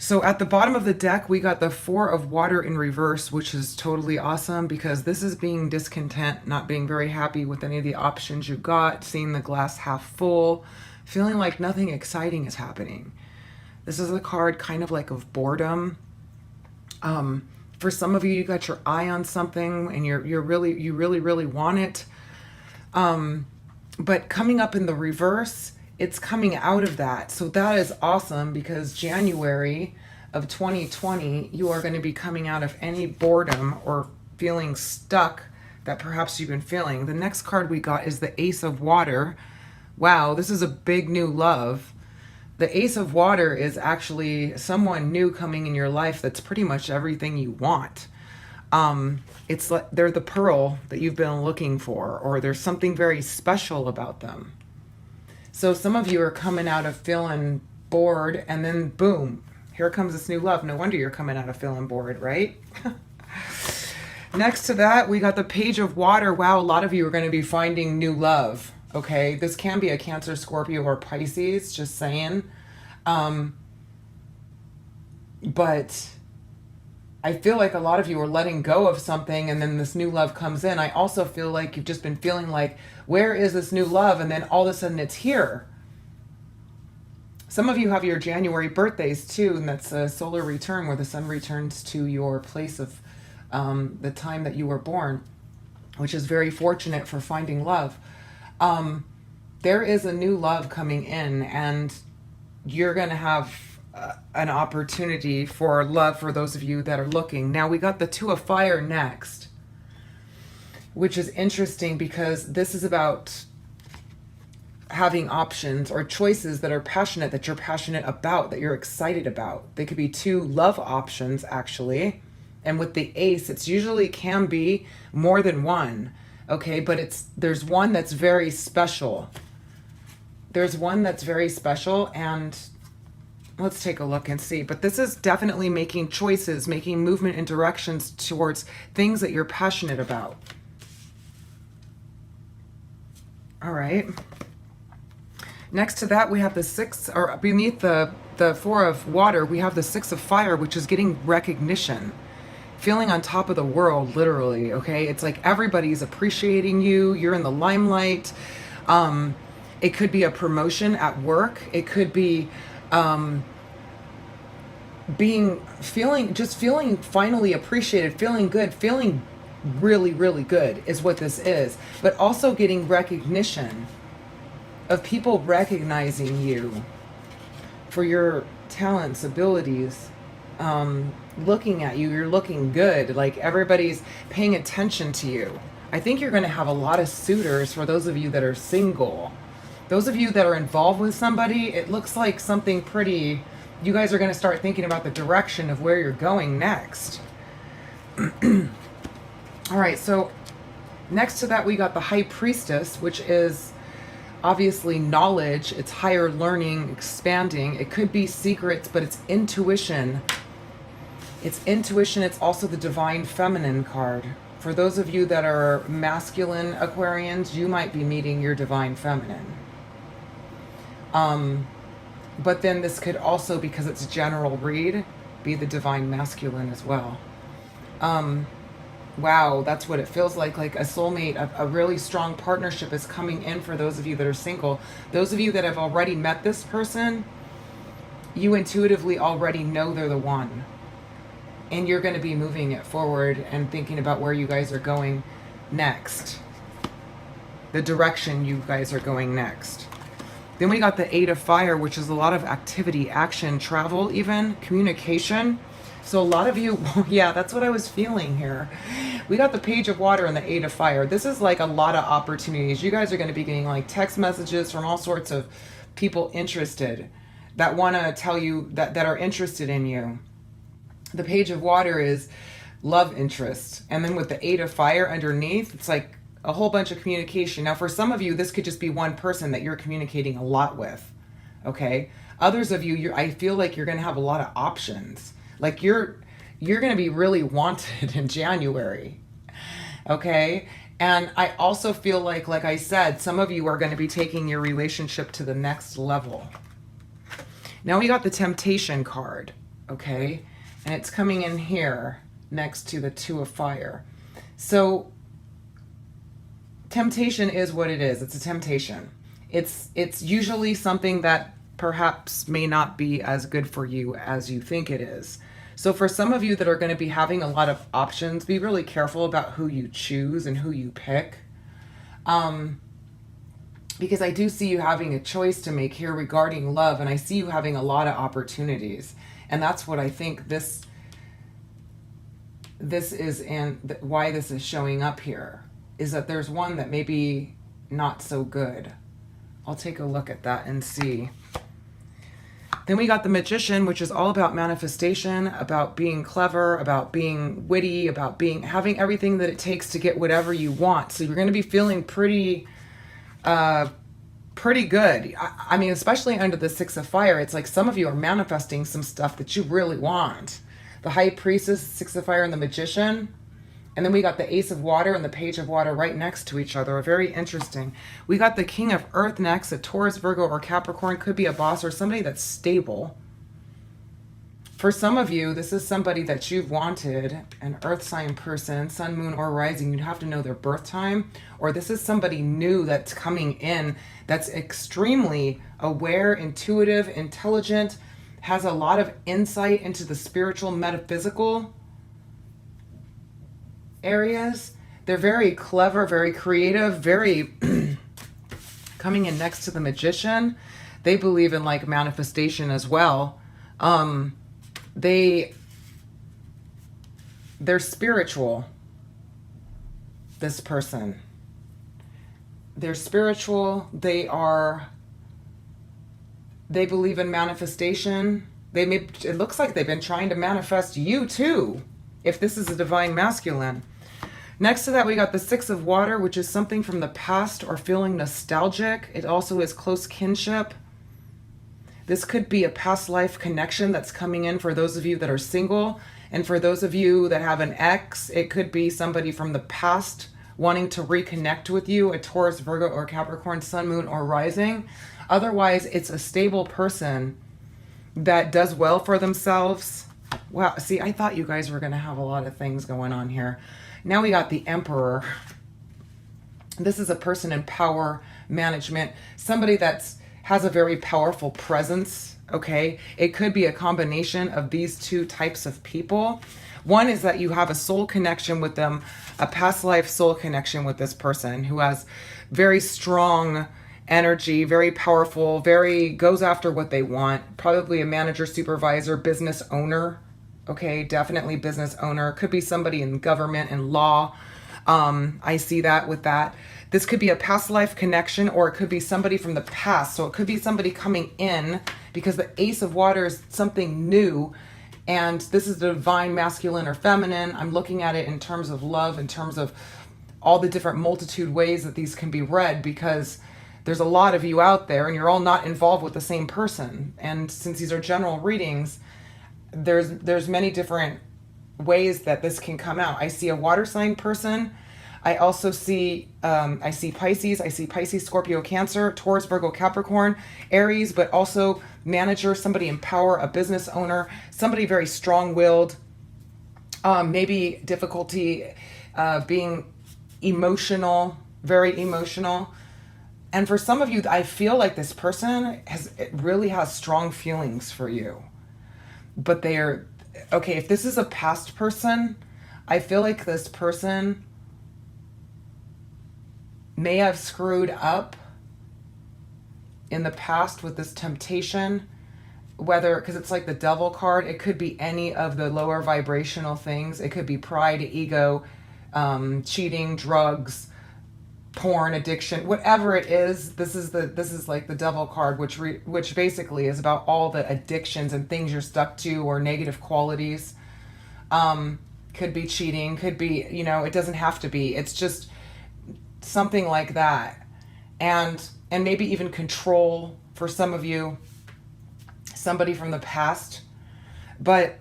So at the bottom of the deck, we got the Four of Water in reverse, which is totally awesome because this is being discontent, not being very happy with any of the options you got, seeing the glass half full, feeling like nothing exciting is happening. This is a card kind of like of boredom. For some of you, you got your eye on something and you really want it. But coming up in the reverse, it's coming out of that. So that is awesome because January of 2020, you are going to be coming out of any boredom or feeling stuck that perhaps you've been feeling. The next card we got is the Ace of Water. Wow, this is a big new love. The Ace of Water is actually someone new coming in your life that's pretty much everything you want. It's like they're the pearl that you've been looking for, or there's something very special about them. So some of you are coming out of feeling bored and then boom, here comes this new love. No wonder you're coming out of feeling bored, right? Next to that, we got the Page of Water. Wow, a lot of you are going to be finding new love. Okay, this can be a Cancer, Scorpio, or Pisces, just saying. But I feel like a lot of you are letting go of something and then this new love comes in. I also feel like you've just been feeling like, where is this new love? And then all of a sudden it's here. Some of you have your January birthdays too, and that's a solar return where the sun returns to your place of the time that you were born, which is very fortunate for finding love. There is a new love coming in and you're going to have an opportunity for love for those of you that are looking. Now we got the Two of Fire next, which is interesting because this is about having options or choices that are passionate, that you're passionate about, that you're excited about. They could be two love options actually. And with the Ace, it's usually can be more than one. Okay, but there's one that's very special. There's one that's very special, and let's take a look and see. But this is definitely making choices, making movement in directions towards things that you're passionate about. All right. Next to that, we have the Six, or beneath the Four of Water, we have the Six of Fire, which is getting recognition. Feeling on top of the world, literally, okay? It's like everybody's appreciating you. You're in the limelight. It could be a promotion at work. It could be feeling finally appreciated, feeling good, feeling really good is what this is. But also getting recognition of people recognizing you for your talents, abilities, looking at you. You're looking good, like everybody's paying attention to you. I think you're going to have a lot of suitors for those of you that are single. Those of you that are involved with somebody, it looks like something pretty, you guys are going to start thinking about the direction of where you're going next. All right, so next to that we got the High Priestess, which is obviously knowledge. It's higher learning, expanding. It could be secrets, but it's intuition. It's intuition. It's also the Divine Feminine card. For those of you that are masculine Aquarians, you might be meeting your Divine Feminine. But then this could also, because it's general read, be the Divine Masculine as well. Wow, that's what it feels like a soulmate, a really strong partnership is coming in for those of you that are single. Those of you that have already met this person, you intuitively already know they're the one. And you're going to be moving it forward and thinking about where you guys are going next. The direction you guys are going next. Then we got the Eight of Fire, which is a lot of activity, action, travel even, communication. So a lot of you, yeah, that's what I was feeling here. We got the Page of Water and the Eight of Fire. This is like a lot of opportunities. You guys are going to be getting like text messages from all sorts of people interested that want to tell you that are interested in you. The Page of Water is love interest. And then with the Eight of Fire underneath, it's like a whole bunch of communication. Now, for some of you, this could just be one person that you're communicating a lot with. Okay. Others of you, I feel like you're going to have a lot of options. Like you're going to be really wanted in January. Okay. And I also feel like I said, some of you are going to be taking your relationship to the next level. Now we got the Temptation card. okay? And it's coming in here next to the Two of Fire. So temptation is what it is. It's a temptation. It's usually something that perhaps may not be as good for you as you think it is. So for some of you that are going to be having a lot of options, be really careful about who you choose and who you pick. Because I do see you having a choice to make here regarding love, and I see you having a lot of opportunities. And that's what I think this is, and why this is showing up here, is that there's one that may be not so good. I'll take a look at that and see. Then we got the Magician, which is all about manifestation, about being clever, about being witty, about having everything that it takes to get whatever you want. So you're going to be feeling pretty good. I mean, especially under the Six of Fire, it's like some of you are manifesting some stuff that you really want. The High Priestess, Six of Fire, and the Magician. And then we got the Ace of Water and the Page of Water right next to each other. Very interesting. We got the King of Earth next. A Taurus, Virgo, or Capricorn. Could be a boss or somebody that's stable. For some of you, this is somebody that you've wanted, an earth sign person, sun, moon, or rising. You'd have to know their birth time. Or this is somebody new that's coming in that's extremely aware, intuitive, intelligent, has a lot of insight into the spiritual, metaphysical areas. They're very clever, very creative, very coming in next to the Magician. They believe in like manifestation as well. They're spiritual, this person. They're spiritual. They believe in manifestation. It looks like they've been trying to manifest you too, if this is a divine masculine. Next to that, we got the Six of Water, which is something from the past or feeling nostalgic. It also is close kinship. This could be a past life connection that's coming in for those of you that are single. And for those of you that have an ex, it could be somebody from the past wanting to reconnect with you, a Taurus, Virgo, or Capricorn, sun, moon, or rising. Otherwise, it's a stable person that does well for themselves. Wow, see, I thought you guys were going to have a lot of things going on here. Now we got the Emperor. This is a person in power management, somebody that's has a very powerful presence, okay? It could be a combination of these two types of people. One is that you have a soul connection with them, a past life soul connection with this person who has very strong energy, very powerful, goes after what they want. Probably a manager, supervisor, business owner, okay? Definitely business owner. Could be somebody in government and law. I see that with that. This could be a past life connection, or it could be somebody from the past. So it could be somebody coming in, because the Ace of Water is something new. And this is the divine masculine or feminine. I'm looking at it in terms of love, in terms of all the different multitude ways that these can be read, because there's a lot of you out there and you're all not involved with the same person. And since these are general readings, there's many different ways that this can come out. I see a water sign person. I also see, I see Pisces, Scorpio, Cancer, Taurus, Virgo, Capricorn, Aries, but also manager, somebody in power, a business owner, somebody very strong-willed, maybe difficulty being emotional, very emotional. And for some of you, I feel like this person really has strong feelings for you. But they're, okay, if this is a past person, I feel like this person may have screwed up in the past with this temptation, whether, because it's like the Devil card, it could be any of the lower vibrational things. It could be pride, ego, cheating, drugs, porn, addiction, whatever it is. This is like the Devil card, which basically is about all the addictions and things you're stuck to, or negative qualities. Could be cheating, could be, it doesn't have to be. It's just something like that. And maybe even control for some of you, somebody from the past. But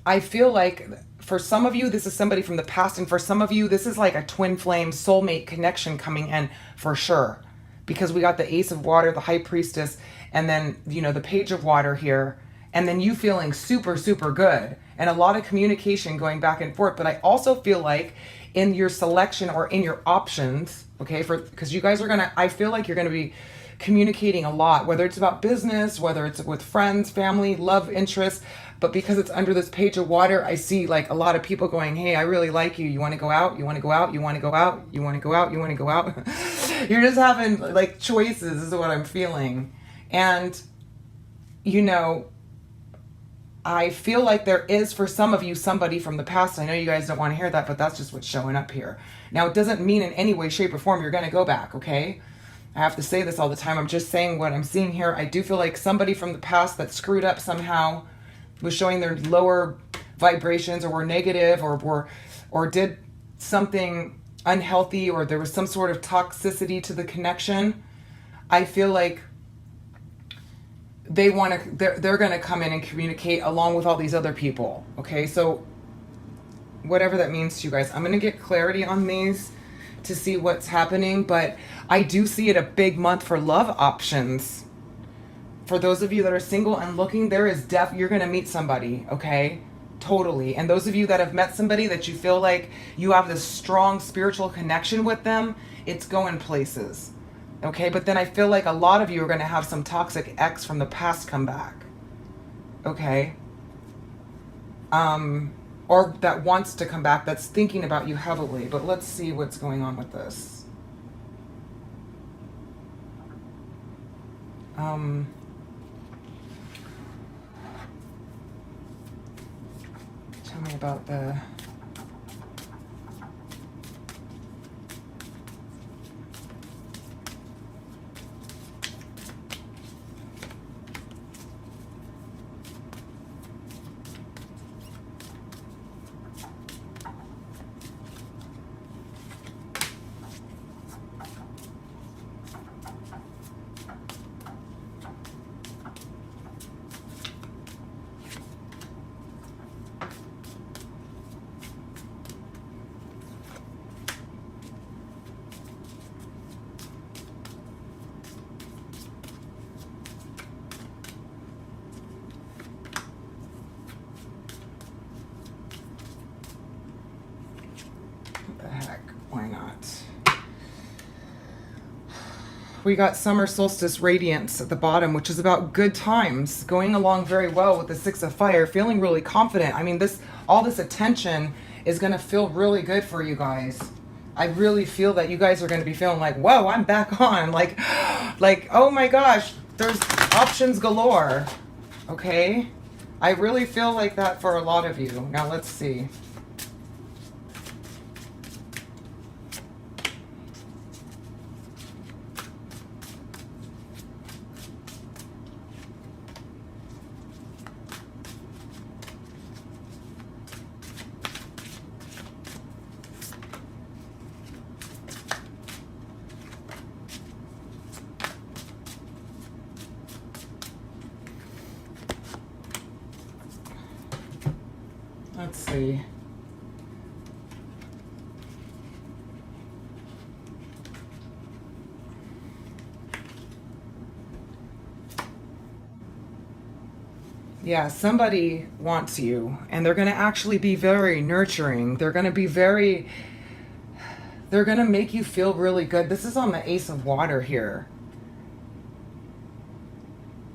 I feel like for some of you, this is somebody from the past, and for some of you, this is like a twin flame soulmate connection coming in for sure. Because we got the Ace of Water, the High Priestess, and then, you know, the Page of Water here, and then you feeling super, super good, and a lot of communication going back and forth. But I also feel like in your selection or in your options, okay, because you guys are gonna, I feel like you're gonna be communicating a lot, whether it's about business, whether it's with friends, family, love interests. But because it's under this Page of Water, I see like a lot of people going, hey, I really like you. You want to go out? You want to go out? You want to go out? You want to go out? You want to go out? You're just having like choices is what I'm feeling. And, you know, I feel like there is for some of you somebody from the past. I know you guys don't want to hear that, but that's just what's showing up here. Now, it doesn't mean in any way, shape, or form you're going to go back, okay? I have to say this all the time. I'm just saying what I'm seeing here. I do feel like somebody from the past that screwed up somehow, was showing their lower vibrations, or were negative, or did something unhealthy, or there was some sort of toxicity to the connection. I feel like they're going to come in and communicate along with all these other people. Okay, so whatever that means to you guys, I'm going to get clarity on these to see what's happening. But I do see it a big month for love options. For those of you that are single and looking, there is you're going to meet somebody, okay? Totally. And those of you that have met somebody that you feel like you have this strong spiritual connection with them, it's going places, okay? But then I feel like a lot of you are going to have some toxic ex from the past come back, okay? Or that wants to come back, that's thinking about you heavily. But let's see what's going on with this. Tell me about the... Why not? We got summer solstice radiance at the bottom, which is about good times, going along very well with the Six of Fire, feeling really confident. I mean, all this attention is going to feel really good for you guys. I really feel that you guys are going to be feeling like, whoa, I'm back on. Like, oh my gosh, there's options galore. Okay? I really feel like that for a lot of you. Now let's see. Let's see. Yeah, somebody wants you, and they're going to actually be very nurturing. They're going to make you feel really good. This is on the Ace of Water here.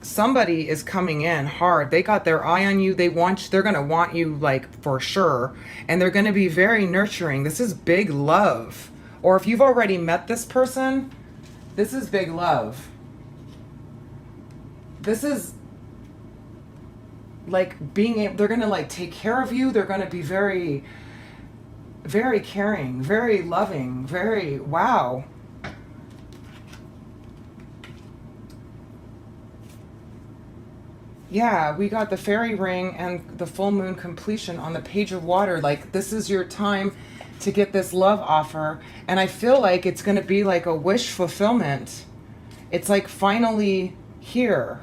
Somebody is coming in hard. They got their eye on you. They're going to want you like for sure. And they're going to be very nurturing. This is big love. Or if you've already met this person, this is big love. This is like they're going to like take care of you. They're going to be very, very caring, very loving, very, wow. Yeah, we got the fairy ring and the full moon completion on the Page of Water. Like, this is your time to get this love offer. And I feel like it's going to be like a wish fulfillment. It's like finally here.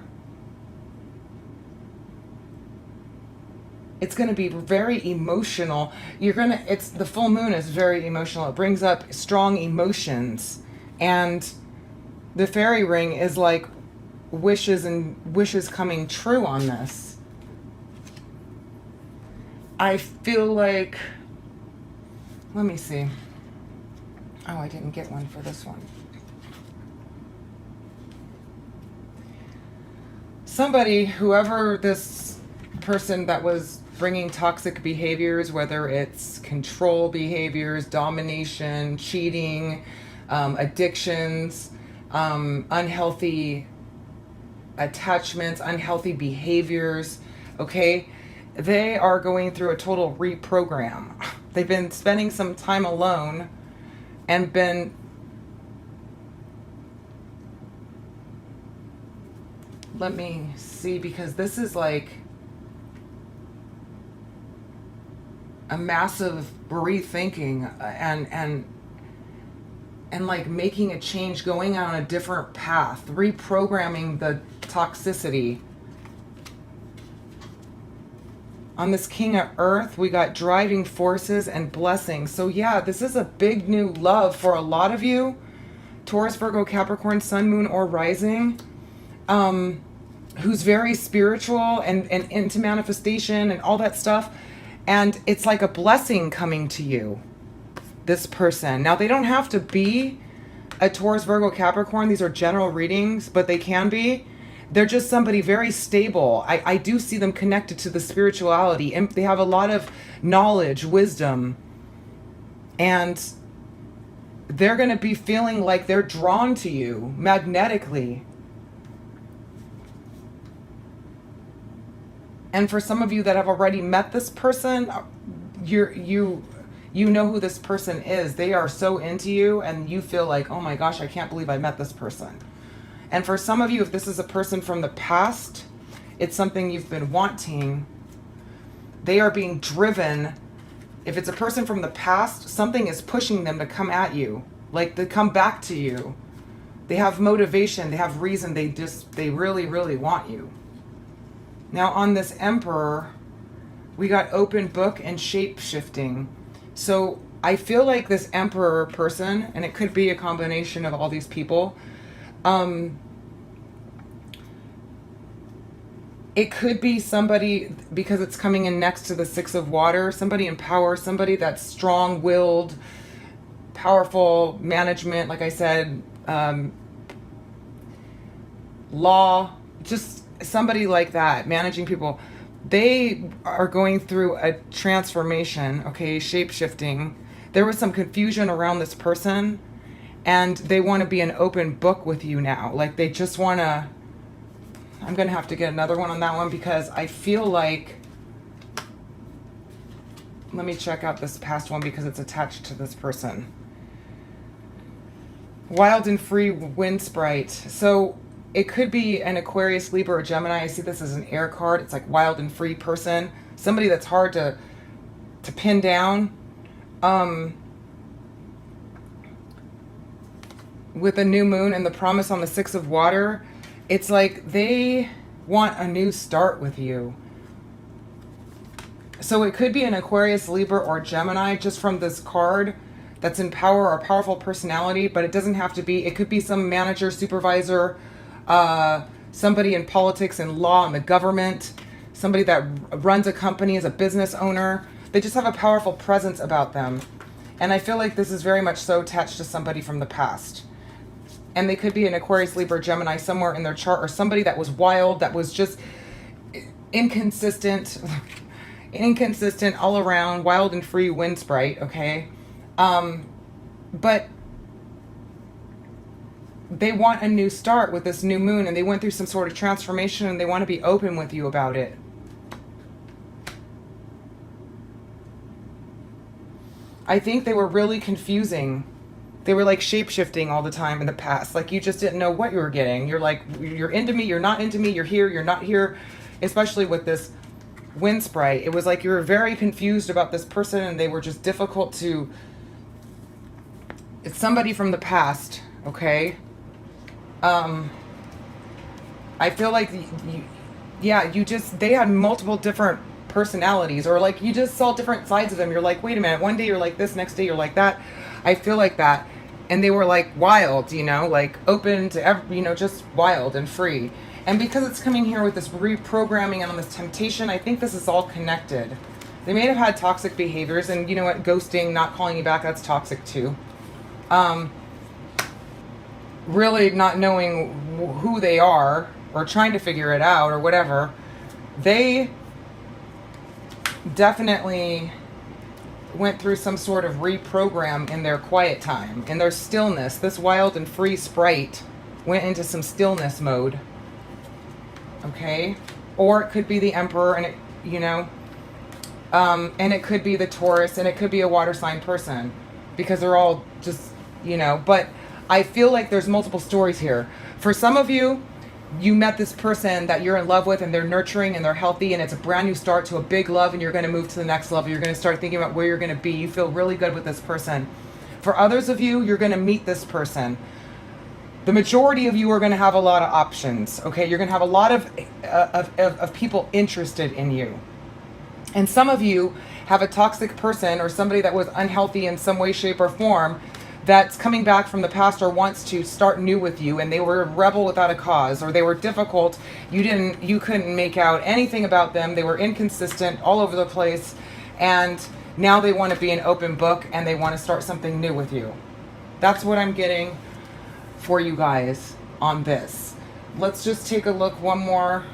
It's going to be very emotional. The full moon is very emotional. It brings up strong emotions. And the fairy ring is like, wishes coming true on this. I feel like, let me see. Oh, I didn't get one for this one. Somebody, whoever this person that was bringing toxic behaviors, whether it's control behaviors, domination, cheating, addictions, unhealthy attachments, unhealthy behaviors, okay? They are going through a total reprogram. They've been spending some time alone and been let me see, because this is like a massive rethinking and like making a change, going on a different path, reprogramming the toxicity. On this King of Earth, we got driving forces and blessings. So yeah, this is a big new love for a lot of you. Taurus, Virgo, Capricorn, Sun, Moon, or Rising. Who's very spiritual and into manifestation and all that stuff. And it's like a blessing coming to you, this person. Now, they don't have to be a Taurus, Virgo, Capricorn. These are general readings, but they can be. They're just somebody very stable. I do see them connected to the spirituality, and they have a lot of knowledge, wisdom, and they're going to be feeling like they're drawn to you magnetically. And for some of you that have already met this person, you know who this person is. They are so into you, and you feel like, oh my gosh, I can't believe I met this person. And for some of you, if this is a person from the past, it's something you've been wanting. They are being driven. If it's a person from the past, something is pushing them to come at you, like to come back to you. They have motivation, they have reason, they really, really want you. Now on this Emperor, we got open book and shape shifting. So I feel like this Emperor person, and it could be a combination of all these people, it could be somebody, because it's coming in next to the Six of Water, somebody in power, somebody that's strong-willed, powerful, management, like I said, law, just somebody like that, managing people. They are going through a transformation, okay, shape-shifting. There was some confusion around this person, and they want to be an open book with you now. Like, they just want to... I'm going to have to get another one on that one, because I feel like... Let me check out this past one, because it's attached to this person. Wild and free wind sprite. So it could be an Aquarius, Libra, or Gemini. I see this as an air card. It's like wild and free person. Somebody that's hard to pin down. With a new moon and the promise on the Six of Water, it's like they want a new start with you. So it could be an Aquarius, Libra, or Gemini, just from this card that's in power or powerful personality, but it doesn't have to be. It could be some manager, supervisor, somebody in politics and law and the government, somebody that runs a company as a business owner. They just have a powerful presence about them. And I feel like this is very much so attached to somebody from the past. And they could be an Aquarius, Libra, Gemini somewhere in their chart, or somebody that was wild, that was just inconsistent all around, wild and free wind sprite, okay? But they want a new start with this new moon, and they went through some sort of transformation, and they want to be open with you about it. I think they were really confusing. They were like shape-shifting all the time in the past. Like, you just didn't know what you were getting. You're like, you're into me, you're not into me, you're here, you're not here. Especially with this wind sprite. It was like you were very confused about this person, and they were just difficult to... It's somebody from the past, okay? I feel like, they had multiple different personalities, or like you just saw different sides of them. You're like, wait a minute, one day you're like this, next day you're like that. I feel like that. And they were like wild, like open to just wild and free. And because it's coming here with this reprogramming and on this temptation, I think this is all connected. They may have had toxic behaviors, and you know what, ghosting, not calling you back, that's toxic too. Really not knowing who they are or trying to figure it out or whatever. They definitely went through some sort of reprogram in their quiet time, in their stillness. This wild and free sprite went into some stillness mode. Okay? Or it could be the Emperor, and it, you know, and it could be the Taurus, and it could be a water sign person, because they're all just, you know, but I feel like there's multiple stories here. For some of you, you met this person that you're in love with, and they're nurturing and they're healthy, and it's a brand new start to a big love, and you're going to move to the next level. You're going to start thinking about where you're going to be. You feel really good with this person. For others of you, you're going to meet this person. The majority of you are going to have a lot of options. Okay, you're going to have a lot of people interested in you. And some of you have a toxic person or somebody that was unhealthy in some way, shape, or form that's coming back from the past or wants to start new with you, and they were a rebel without a cause, or they were difficult. You couldn't make out anything about them. They were inconsistent, all over the place, and now they want to be an open book and they want to start something new with you. That's what I'm getting for you guys on this. Let's just take a look, one more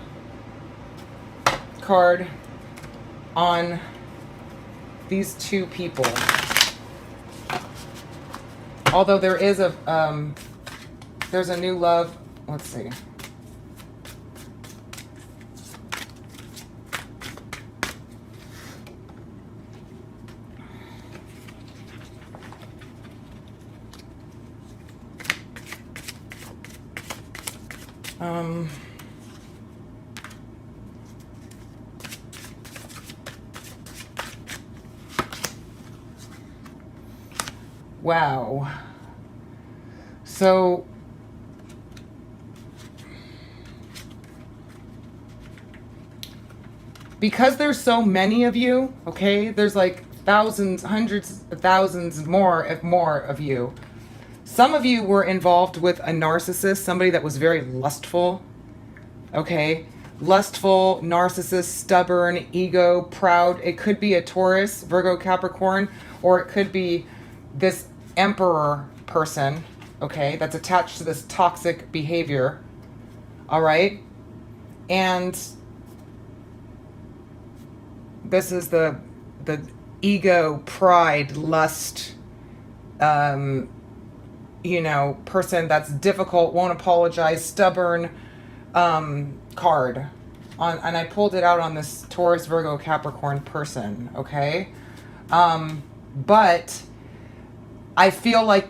card on these two people. Although there is there's a new love. Let's see. Wow. So because there's so many of you, okay, there's like thousands, hundreds of thousands more of you. Some of you were involved with a narcissist, somebody that was very lustful, okay? Lustful, narcissist, stubborn, ego, proud. It could be a Taurus, Virgo, Capricorn, or it could be this Emperor person, okay, that's attached to this toxic behavior, all right? And this is the ego, pride, lust, you know, person that's difficult, won't apologize, stubborn card. And I pulled it out on this Taurus, Virgo, Capricorn person, okay? But I feel like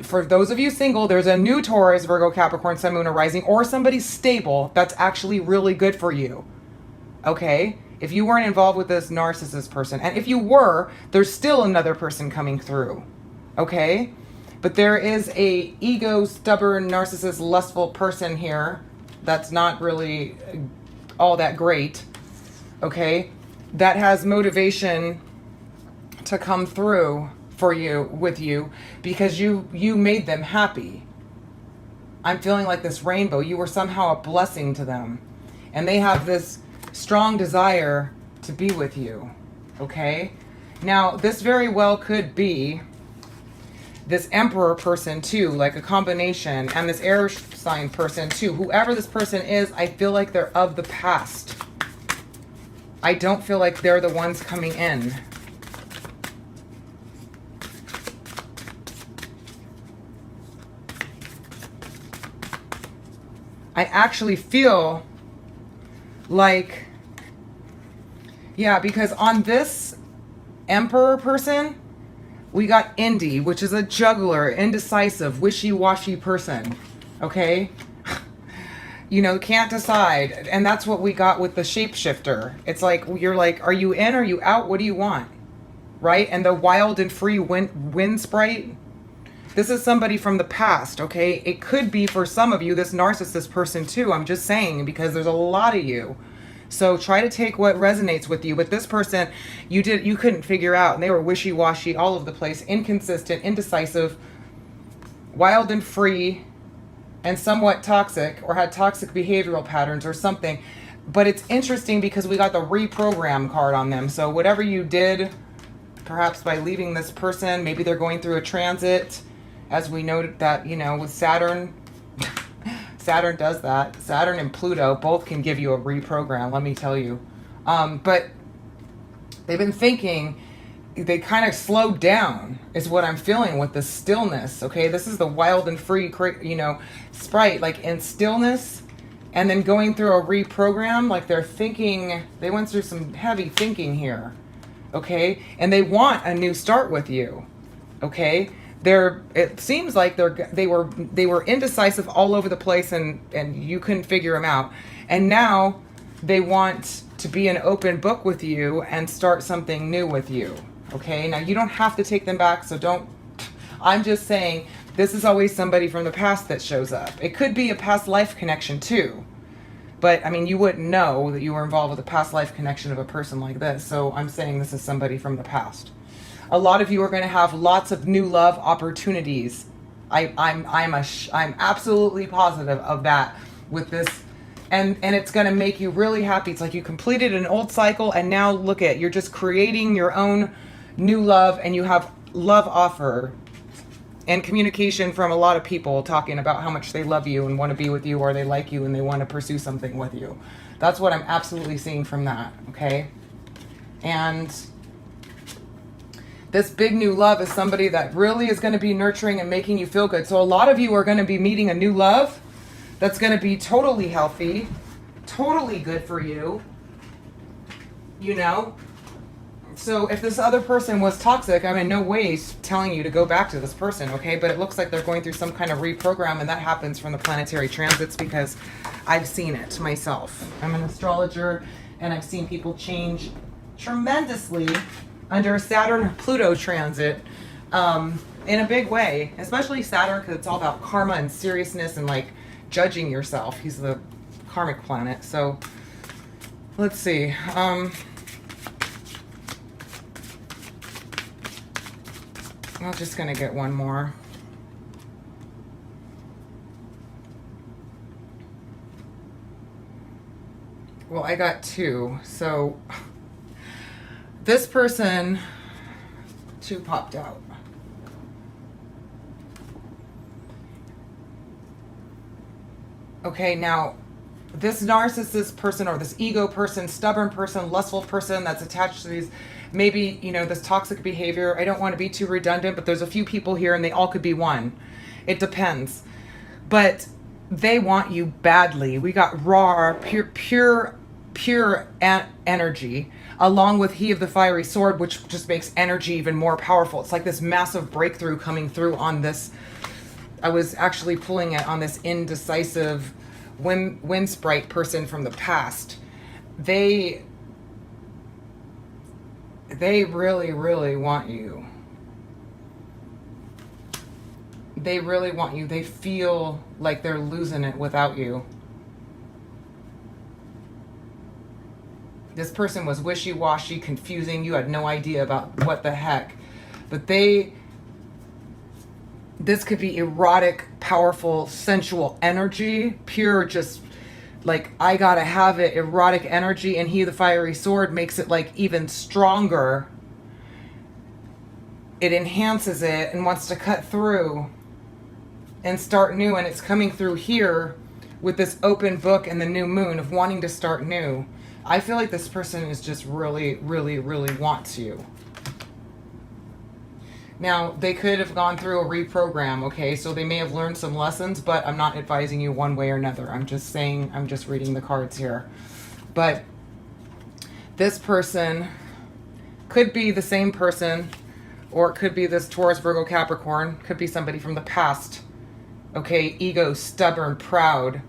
for those of you single, there's a new Taurus, Virgo, Capricorn, Sun, Moon, or Rising, or somebody stable that's actually really good for you, okay? If you weren't involved with this narcissist person, and if you were, there's still another person coming through, okay? But there is a ego, stubborn, narcissist, lustful person here that's not really all that great, okay? That has motivation to come through for you, with you, because you made them happy. I'm feeling like this rainbow. You were somehow a blessing to them. And they have this strong desire to be with you, okay? Now, this very well could be this Emperor person too, like a combination, and this air sign person too. Whoever this person is, I feel like they're of the past. I don't feel like they're the ones coming in. I actually feel like, yeah, because on this Emperor person, we got Indie, which is a juggler, indecisive, wishy-washy person, okay? You know, can't decide. And that's what we got with the shapeshifter. It's like, you're like, are you in, are you out? What do you want? Right? And the wild and free wind sprite, this is somebody from the past, okay? It could be for some of you this narcissist person too. I'm just saying, because there's a lot of you. So try to take what resonates with you. But this person, you couldn't figure out, and they were wishy-washy, all over the place, inconsistent, indecisive, wild and free, and somewhat toxic, or had toxic behavioral patterns or something. But it's interesting because we got the reprogram card on them. So whatever you did, perhaps by leaving this person, maybe they're going through a transit, as we noted that, you know, with Saturn. Saturn does that. Saturn and Pluto both can give you a reprogram, let me tell you. But they've been thinking, they kind of slowed down, is what I'm feeling with the stillness, okay? This is the wild and free, you know, sprite, like in stillness, and then going through a reprogram, like they're thinking, they went through some heavy thinking here, okay? And they want a new start with you, okay? It seems like they were indecisive all over the place, and you couldn't figure them out. And now they want to be an open book with you and start something new with you. Okay, now you don't have to take them back, so don't. I'm just saying, this is always somebody from the past that shows up. It could be a past life connection too. But, I mean, you wouldn't know that you were involved with a past life connection of a person like this. So I'm saying this is somebody from the past. A lot of you are going to have lots of new love opportunities. I'm absolutely positive of that with this. And it's going to make you really happy. It's like you completed an old cycle, and now look at, you're just creating your own new love, and you have love offer and communication from a lot of people talking about how much they love you and want to be with you, or they like you and they want to pursue something with you. That's what I'm absolutely seeing from that, okay? And this big new love is somebody that really is going to be nurturing and making you feel good. So a lot of you are going to be meeting a new love that's going to be totally healthy, totally good for you, you know? So if this other person was toxic, I'm in no way telling you to go back to this person, okay? But it looks like they're going through some kind of reprogram, and that happens from the planetary transits because I've seen it myself. I'm an astrologer, and I've seen people change tremendously under a Saturn-Pluto transit in a big way, especially Saturn, because it's all about karma and seriousness and like judging yourself. He's the karmic planet. So let's see. I'm just going to get one more. Well, I got two. So this person, two popped out. Okay, now this narcissist person, or this ego person, stubborn person, lustful person that's attached to these, maybe, you know, this toxic behavior. I don't want to be too redundant, but there's a few people here and they all could be one. It depends. But they want you badly. We got raw, pure energy, along with He of the Fiery Sword, which just makes energy even more powerful. It's like this massive breakthrough coming through on this. I was actually pulling it on this indecisive wind sprite person from the past. They really, really want you. They really want you. They feel like they're losing it without you. This person was wishy-washy, confusing. You had no idea about what the heck. But this could be erotic, powerful, sensual energy. Pure, just like, I gotta have it, erotic energy. And He, the Fiery Sword, makes it like even stronger. It enhances it and wants to cut through and start new. And it's coming through here with this open book and the new moon of wanting to start new. I feel like this person is just really, really, really wants you. Now, they could have gone through a reprogram, okay? So they may have learned some lessons, but I'm not advising you one way or another. I'm just saying, I'm just reading the cards here. But this person could be the same person, or it could be this Taurus, Virgo, Capricorn. Could be somebody from the past, okay? Ego, stubborn, proud,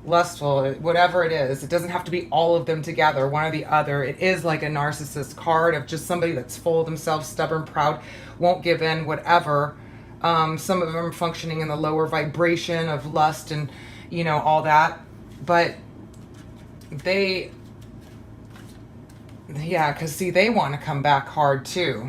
lustful, whatever it is. It doesn't have to be all of them together, one or the other. It is like a narcissist card of just somebody that's full of themselves, stubborn, proud, won't give in, whatever. Some of them functioning in the lower vibration of lust and, you know, all that. But yeah, because see, they want to come back hard too.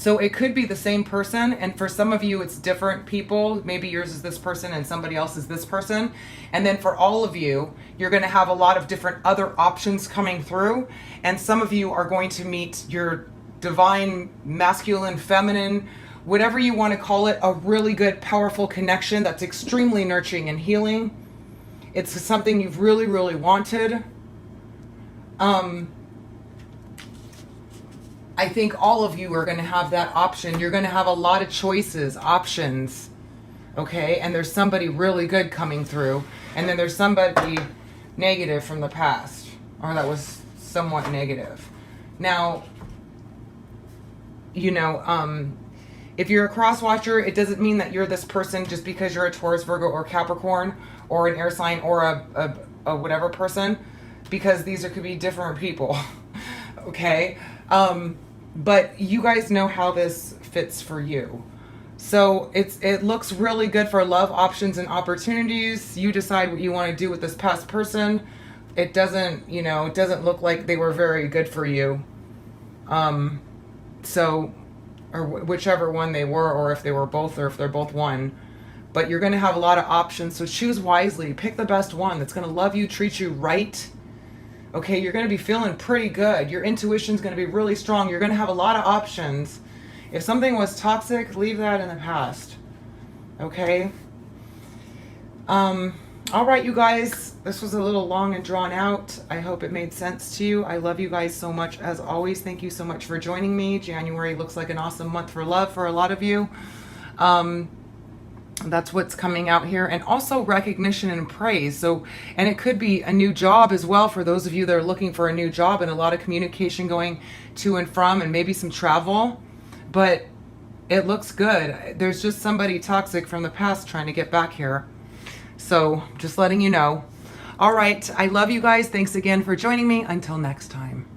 So it could be the same person, and for some of you it's different people. Maybe yours is this person and somebody else is this person. And then for all of you, you're going to have a lot of different other options coming through, and some of you are going to meet your divine masculine, feminine, whatever you want to call it, a really good, powerful connection that's extremely nurturing and healing. It's something you've really, really wanted. I think all of you are going to have that option. You're going to have a lot of choices, options, okay? And there's somebody really good coming through, and then there's somebody negative from the past, or that was somewhat negative. Now, you know, if you're a cross watcher, it doesn't mean that you're this person just because you're a Taurus, Virgo, or Capricorn, or an air sign, or a whatever person, because these could be different people, okay? But you guys know how this fits for you. So it looks really good for love options and opportunities. You decide what you want to do with this past person. It doesn't, you know, it doesn't look like they were very good for you. So, or whichever one they were, or if they were both, or if they're both one. But you're going to have a lot of options, so choose wisely. Pick the best one that's going to love you, treat you right. Okay, you're going to be feeling pretty good. Your intuition's going to be really strong. You're going to have a lot of options. If something was toxic, leave that in the past. Okay? All right, you guys. This was a little long and drawn out. I hope it made sense to you. I love you guys so much, as always. Thank you so much for joining me. January looks like an awesome month for love for a lot of you. That's what's coming out here, and also recognition and praise. So, and it could be a new job as well for those of you that are looking for a new job, and a lot of communication going to and from, and maybe some travel, but it looks good. There's just somebody toxic from the past trying to get back here. So just letting you know. All right. I love you guys. Thanks again for joining me. Until next time.